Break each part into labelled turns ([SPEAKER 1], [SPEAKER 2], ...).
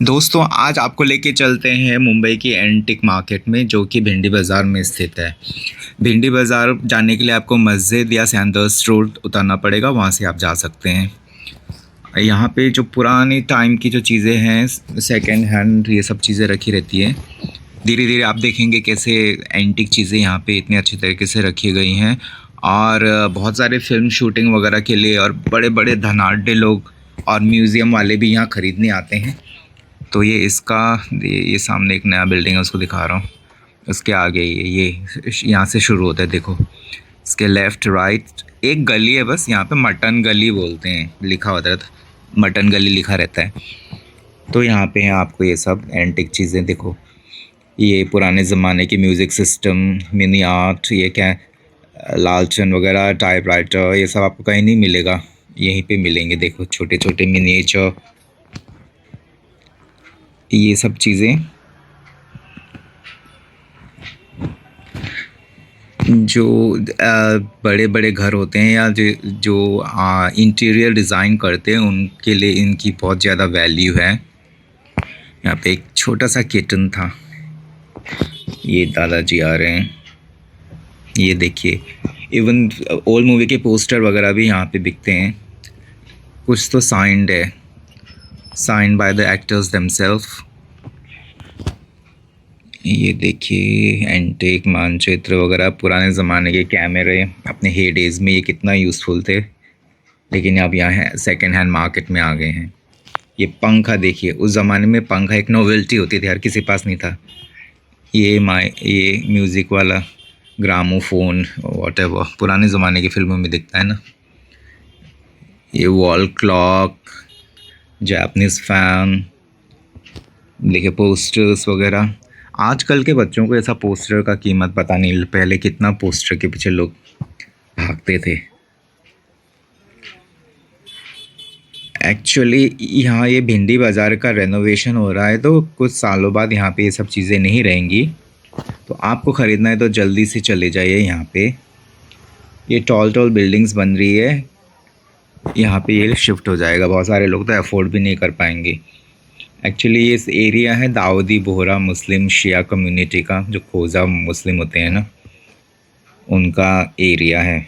[SPEAKER 1] दोस्तों आज आपको लेके चलते हैं मुंबई की एंटिक मार्केट में जो कि भिंडी बाज़ार में स्थित है। भिंडी बाज़ार जाने के लिए आपको मस्जिद या सैंडर्स रोड उतरना पड़ेगा, वहाँ से आप जा सकते हैं। यहाँ पे जो पुरानी टाइम की जो चीज़ें हैं, सेकंड हैंड ये सब चीज़ें रखी रहती है। धीरे धीरे आप देखेंगे कैसे एंटिक चीज़ें यहाँ पे इतने अच्छे तरीके से रखी गई हैं और बहुत सारे फ़िल्म शूटिंग वगैरह के लिए और बड़े बड़े धनाढ्य लोग और म्यूज़ियम वाले भी यहाँ ख़रीदने आते हैं। तो ये सामने एक नया बिल्डिंग है, उसको दिखा रहा हूँ। उसके आगे ये यहाँ से शुरू होता है, देखो इसके लेफ़्ट राइट एक गली है, बस यहाँ पे मटन गली बोलते हैं, लिखा होता है मटन गली लिखा रहता है। तो यहाँ पे है आपको ये सब एंटिक चीज़ें, देखो ये पुराने ज़माने की म्यूज़िक सिस्टम, मिनी आर्ट, ये क्या लालटेन वगैरह, टाइपराइटर, ये सब आपको कहीं नहीं मिलेगा, यहीं पे मिलेंगे। देखो छोटे छोटे मिनिएचर, ये सब चीज़ें जो बड़े बड़े घर होते हैं या जो इंटीरियर डिज़ाइन करते हैं उनके लिए इनकी बहुत ज़्यादा वैल्यू है। यहाँ पे एक छोटा सा किटन था, ये दादाजी आ रहे हैं, ये देखिए। इवन ओल्ड मूवी के पोस्टर वगैरह भी यहाँ पे बिकते हैं। कुछ तो साइंड है, signed by the actors themselves. ये देखिए एंटीक मानचित्र वगैरह, पुराने ज़माने के कैमरे अपने हे डेज़ में ये कितना यूज़फुल थे, लेकिन अब यहाँ सेकंड हैंड मार्केट में आ गए हैं। ये पंखा देखिए, उस ज़माने में पंखा एक नोवेल्टी होती थी, हर किसी के पास नहीं था। ये म्यूज़िक वाला ग्रामोफोन व्हाटएवर, पुराने ज़माने की फिल्मों में दिखता है ना। ये वॉल क्लॉक, जापानीज़ फ़ैन, देखिए पोस्टर्स वगैरह। आजकल के बच्चों को ऐसा पोस्टर का कीमत पता नहीं, पहले कितना पोस्टर के पीछे लोग भागते थे। एक्चुअली यहाँ ये भिंडी बाज़ार का रेनोवेशन हो रहा है, तो कुछ सालों बाद यहाँ पे ये सब चीज़ें नहीं रहेंगी। तो आपको ख़रीदना है तो जल्दी से चले जाइए यहाँ पे। ये टॉल बिल्डिंग्स बन रही है, यहाँ पे ये शिफ्ट हो जाएगा। बहुत सारे लोग तो अफोर्ड भी नहीं कर पाएंगे। एक्चुअली ये एरिया है दाऊदी बोहरा मुस्लिम शिया कम्युनिटी का, जो खोजा मुस्लिम होते हैं ना, उनका एरिया है।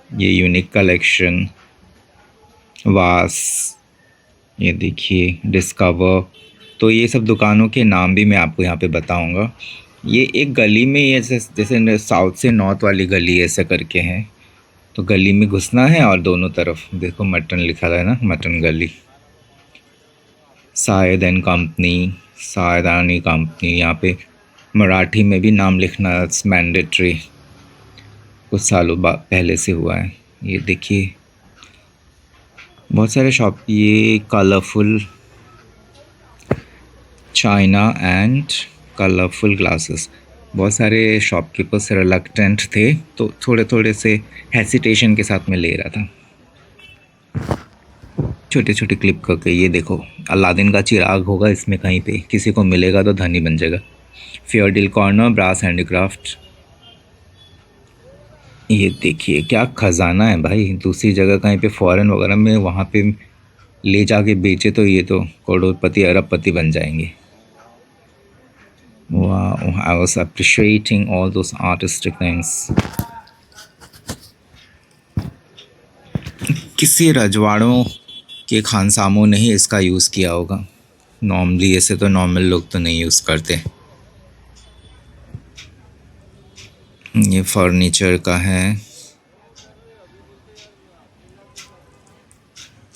[SPEAKER 1] ये यूनिक कलेक्शन, वास, ये देखिए डिस्कवर। तो ये सब दुकानों के नाम भी मैं आपको यहाँ पे बताऊँगा। ये एक गली में, ये जैसे साउथ से नॉर्थ वाली गली ऐसे करके है, तो गली में घुसना है और दोनों तरफ देखो मटन लिखा है ना, मटन गली। सायद एंड कंपनी, सायदानी कंपनी, यहाँ पे मराठी में भी नाम लिखना मैंडेटरी, कुछ सालों पहले से हुआ है। ये देखिए बहुत सारे शॉप, ये colourful China and colourful glasses. बहुत सारे शॉपकीपर्स रिलक्टेंट थे, तो थोड़े थोड़े से हेसिटेशन के साथ में ले रहा था। छोटे छोटे क्लिप करके, ये देखो अलादीन का चिराग होगा इसमें, कहीं पे किसी को मिलेगा तो धनी बन जाएगा। Fair deal corner, brass handicraft, ये देखिए क्या खजाना है भाई। दूसरी जगह कहीं पे फॉरेन वगैरह में वहाँ पे ले जाके बेचे तो ये तो करोड़पति अरबपति बन जाएंगे। वाह, I was appreciating all those artistic things. किसी रजवाड़ों के खानसामों ने ही इसका यूज़ किया होगा, नॉर्मली ऐसे तो नॉर्मल लोग तो नहीं यूज़ करते। ये फर्नीचर का है,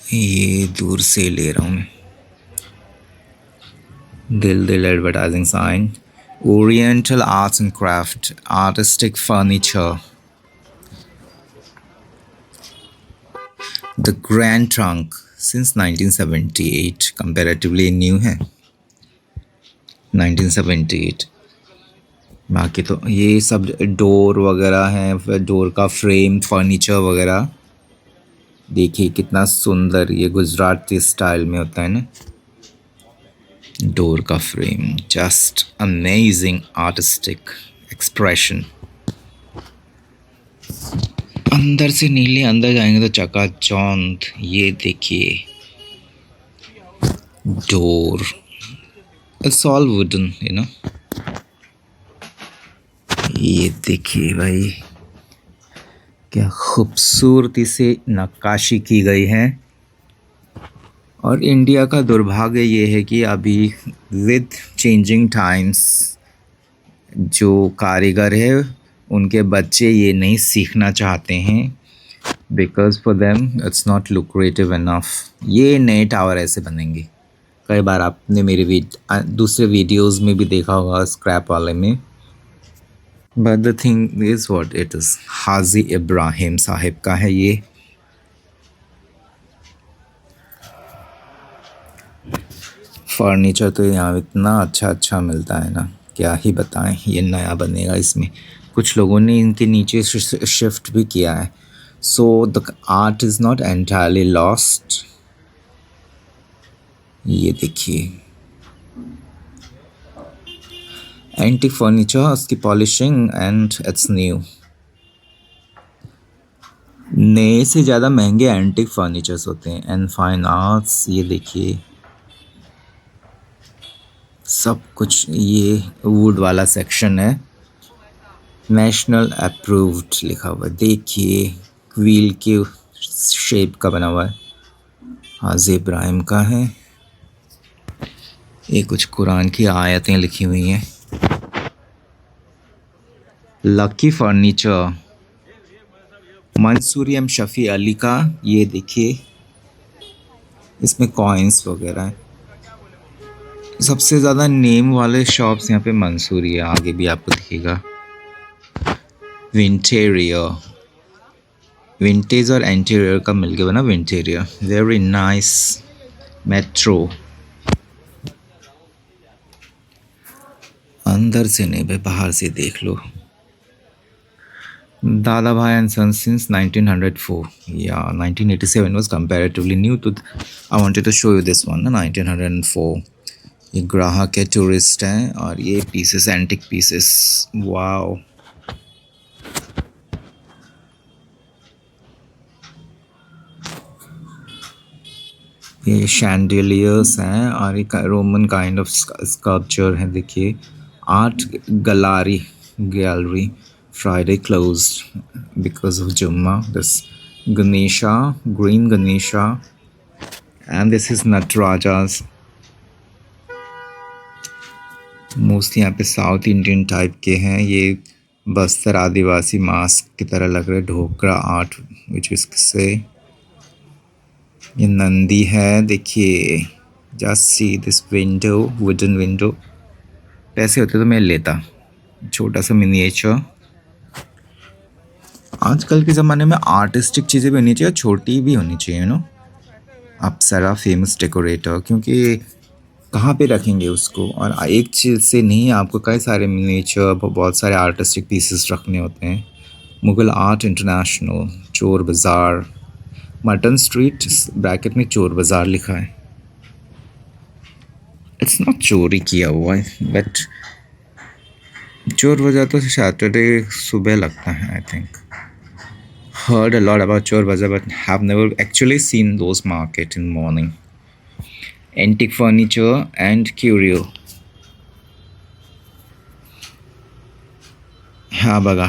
[SPEAKER 1] ये दूर से ले रहा हूँ मैं। Dil advertising sign, oriental arts and craft, artistic furniture. The Grand Trunk since 1978, comparatively new है 1978। बाकी तो ये सब डोर वगैरह हैं, फिर डोर का फ्रेम, फर्नीचर वगैरह। देखिए कितना सुंदर, ये गुजराती स्टाइल में होता है ना डोर का frame, just amazing artistic expression. अंदर से नीले अंदर जाएंगे तो चकाचौंध। ये देखिए door, it's all wooden you know. ये देखिए भाई, क्या खूबसूरती से नक्काशी की गई है। और इंडिया का दुर्भाग्य ये है कि अभी विद चेंजिंग टाइम्स जो कारीगर है उनके बच्चे ये नहीं सीखना चाहते हैं, because for them it's not lucrative enough. ये नए टावर ऐसे बनेंगे। कई बार आपने मेरे दूसरे वीडियोस में भी देखा होगा स्क्रैप वाले में। But the thing is what it is, Haji Ibrahim Sahib का है ये। फर्नीचर तो यहाँ इतना अच्छा अच्छा मिलता है ना, क्या ही बताएं। ये नया बनेगा, इसमें कुछ लोगों ने इनके नीचे शिफ्ट भी किया है। So the art is not entirely lost. ये देखिए एंटीक फर्नीचर, उसकी पॉलिशिंग एंड इट्स न्यू। नए से ज़्यादा महंगे एंटीक फर्नीचर्स होते हैं। एंड फाइन आर्ट्स, ये देखिए सब कुछ। ये वुड वाला सेक्शन है, नेशनल अप्रूव्ड लिखा हुआ है। देखिए व्हील के शेप का बना हुआ है, हाजी इब्राहिम का है। ये कुछ कुरान की आयतें लिखी हुई हैं। Lucky furniture, Mansoori M Shafi Ali का। ये देखिए इसमें कॉइन्स वगैरह हैं। सबसे ज़्यादा नेम वाले शॉप्स यहाँ पे मंसूरी है, आगे भी आपको दिखेगा। विंटेरियर, विंटेज और एंटीरियर का मिलके बना विंटेरियर, वेरी नाइस। मेट्रो, अंदर से नहीं भाई, बाहर से देख लो। दादा भाई एंड सन सिंस 1904 या 1987 was comparatively new to I wanted to show you this one ना 1904। ये ग्राहक है, टूरिस्ट हैं। और ये पीसेस एंटिक पीसेस, वाओ। ये शैंडिलियर्स हैं और एक रोमन काइंड ऑफ स्कल्पचर है। देखिए art gallery Friday closed because of Jumma. This Ganesha, green Ganesha, and this is Natarajas. Mostly यहाँ पे साउथ इंडियन टाइप के हैं। ये बस्तर आदिवासी मास्क की तरह लग रहा है। ढोकरा आर्ट विच इज से। ये नंदी है, देखिए just see this window, wooden window. पैसे होते तो मैं लेता, छोटा सा मिनिएचर। आजकल के ज़माने में आर्टिस्टिक चीज़ें भी होनी चाहिए, छोटी भी होनी चाहिए, you know. Apsara famous decorator, क्योंकि कहाँ पे रखेंगे उसको। और एक चीज़ से नहीं, आपको कई सारे मिनिएचर, बहुत सारे आर्टिस्टिक पीसेस रखने होते हैं। मुगल आर्ट इंटरनेशनल, चोर बाज़ार, मटन स्ट्रीट ब्रैकेट में चोर बाज़ार लिखा है। इट्स नॉट चोरी किया हुआ है, बट चोर बाज़ार तो सैटरडे सुबह लगता है I think. Heard a lot about Chor Bazaar but have never actually seen those market in morning. Antique furniture and curio. हा बघा,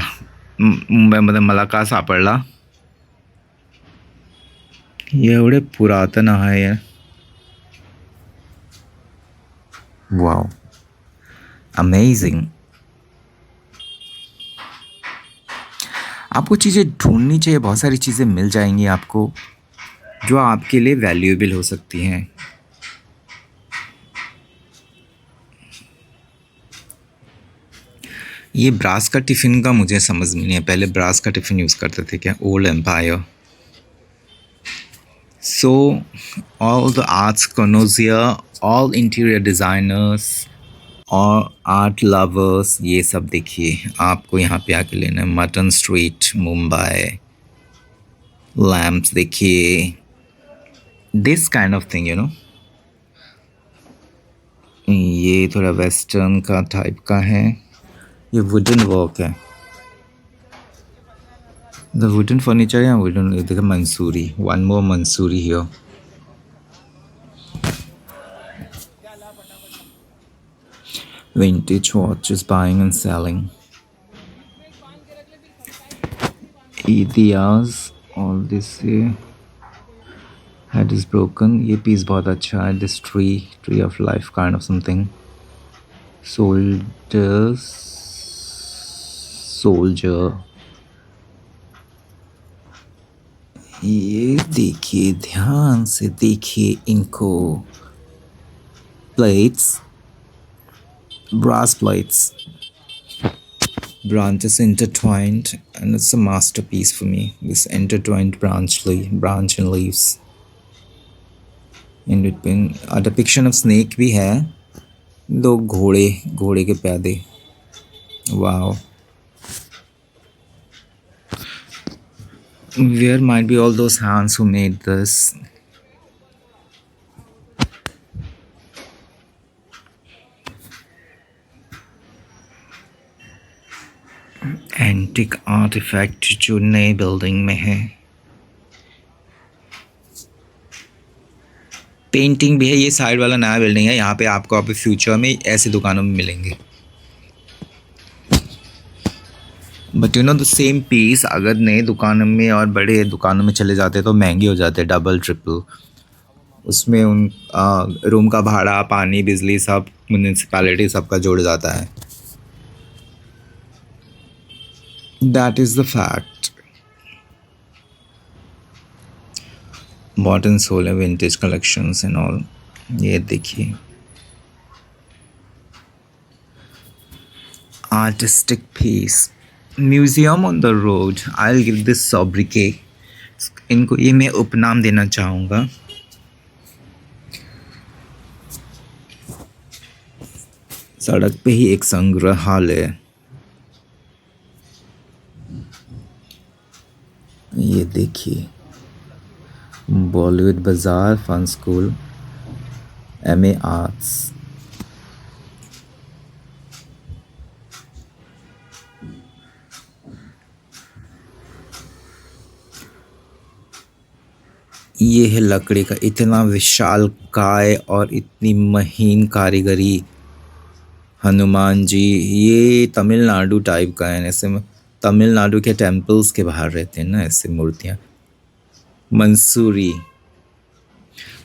[SPEAKER 1] मुंबईमध्ये मला का सापडला? एवढे पुरातन आहे। वाव, अमेजिंग। आपको चीज़ें ढूंढनी चाहिए, बहुत सारी चीज़ें मिल जाएंगी आपको जो आपके लिए वैल्यूएबल हो सकती हैं। ये ब्रास का टिफ़िन का मुझे समझ में नहीं है, पहले ब्रास का टिफ़िन यूज़ करते थे क्या? Old empire. So all the arts connoisseurs, all interior designers और आर्ट लवर्स, ये सब देखिए आपको यहाँ पे आके लेना है। मटन स्ट्रीट मुंबई, लैम्प्स देखिए, this kind of thing, you know. ये थोड़ा वेस्टर्न का टाइप का है। ये वुडन वर्क है, द वुडन फर्नीचर या वुडन। देखो Mansoori, one more Mansoori here. Vintage watches buying and selling. Idiyas, all this here. Head is broken. ये piece बहुत अच्छा है. This tree of life kind of something. Soldier. ये देखिए, ध्यान से देखिए इनको. Plates, brass plates, branches intertwined, and it's a masterpiece for me. This intertwined branch and leaves. In between, a depiction of snake भी है. दो घोड़े के पैदे. Wow. Where might be all those hands who made this? Antique artefact जो नए building में है. Painting भी है. ये साइड वाला नया बिल्डिंग है. यहाँ पे आपको अभी फ्यूचर में ऐसी दुकानों में मिलेंगे. But you know the same piece अगर नए दुकानों में और बड़े दुकानों में चले जाते तो महंगे हो जाते, डबल ट्रिपल. उसमें उन रूम का भाड़ा, पानी, बिजली सब म्यूनिसिपैलिटी सबका जोड़ जाता है. That is the fact. Modern solar vintage collections and all. ये देखिए, artistic piece. Museum on the road. I'll give this sobriquet. इनको ये मैं उपनाम देना चाहूँगा. सड़क पे ही एक संग्रहालय. ये देखिए, बॉलीवुड बाजार फन स्कूल, MA आर्ट्स. ये है लकड़ी का इतना विशाल काय और इतनी महीन कारीगरी. हनुमान जी, ये तमिलनाडु टाइप का है. ऐसे में तमिलनाडु के टेम्पल्स के बाहर रहते हैं ना ऐसे मूर्तियाँ. मंसूरी,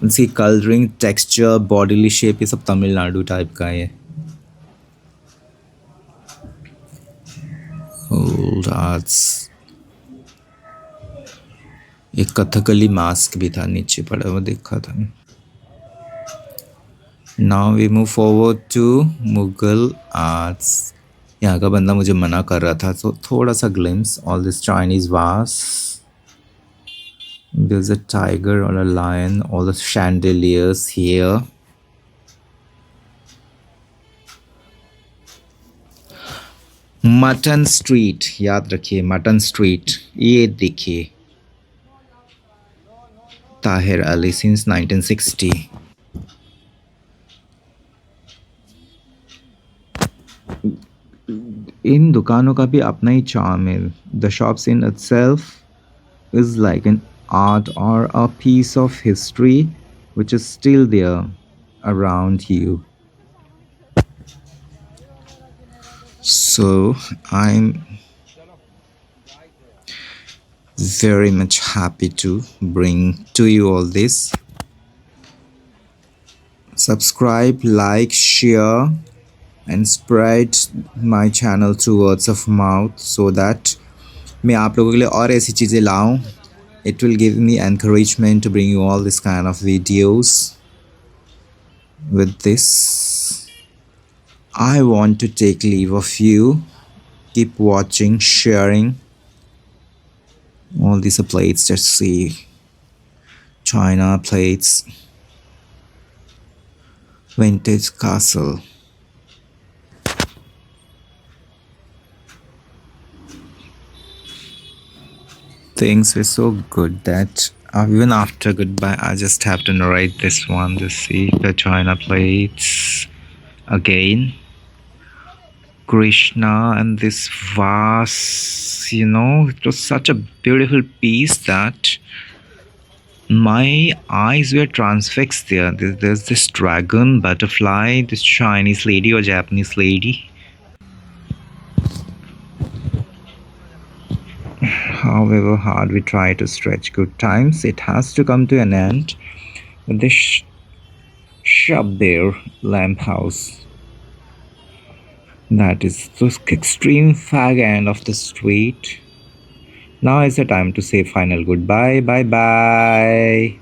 [SPEAKER 1] उनकी कलरिंग, टेक्सचर, बॉडीली शेप, ये सब तमिलनाडु टाइप का है. Old arts. एक कथकली मास्क भी था नीचे पड़ा हुआ, देखा था. Now we move forward to Mughal arts. यहाँ का बंदा मुझे मना कर रहा था तो थोड़ा सा ग्लिम्स. ऑल दिस चाइनीज वास. There's a tiger or a lion. All the chandeliers here. Mutton street, याद रखिए मटन स्ट्रीट. ये देखिए, ताहिर अली सिंस 1960. इन दुकानों का भी अपना ही चार्म है. The shops in itself is like an art or a piece of history which is still there around you. So I'm very much happy to bring to you all this. Subscribe, like, share and spread my channel through words of mouth so that मैं आप लोगों के लिए और ऐसी चीज़ें लाऊं. It will give me encouragement to bring you all this kind of videos. With this, I want to take leave of you. Keep watching, sharing. All these are plates. Let's see. China plates. Vintage castle. Things were so good that even after goodbye, I just have to narrate this one. To see the China plates again. Krishna and this vase, it was such a beautiful piece that My eyes were transfixed there. There's this dragon, butterfly, this Chinese lady or Japanese lady. However hard we try to stretch good times, it has to come to an end. This shop there, lamp house. That is the extreme fag end of the street. Now is the time to say final goodbye. Bye bye.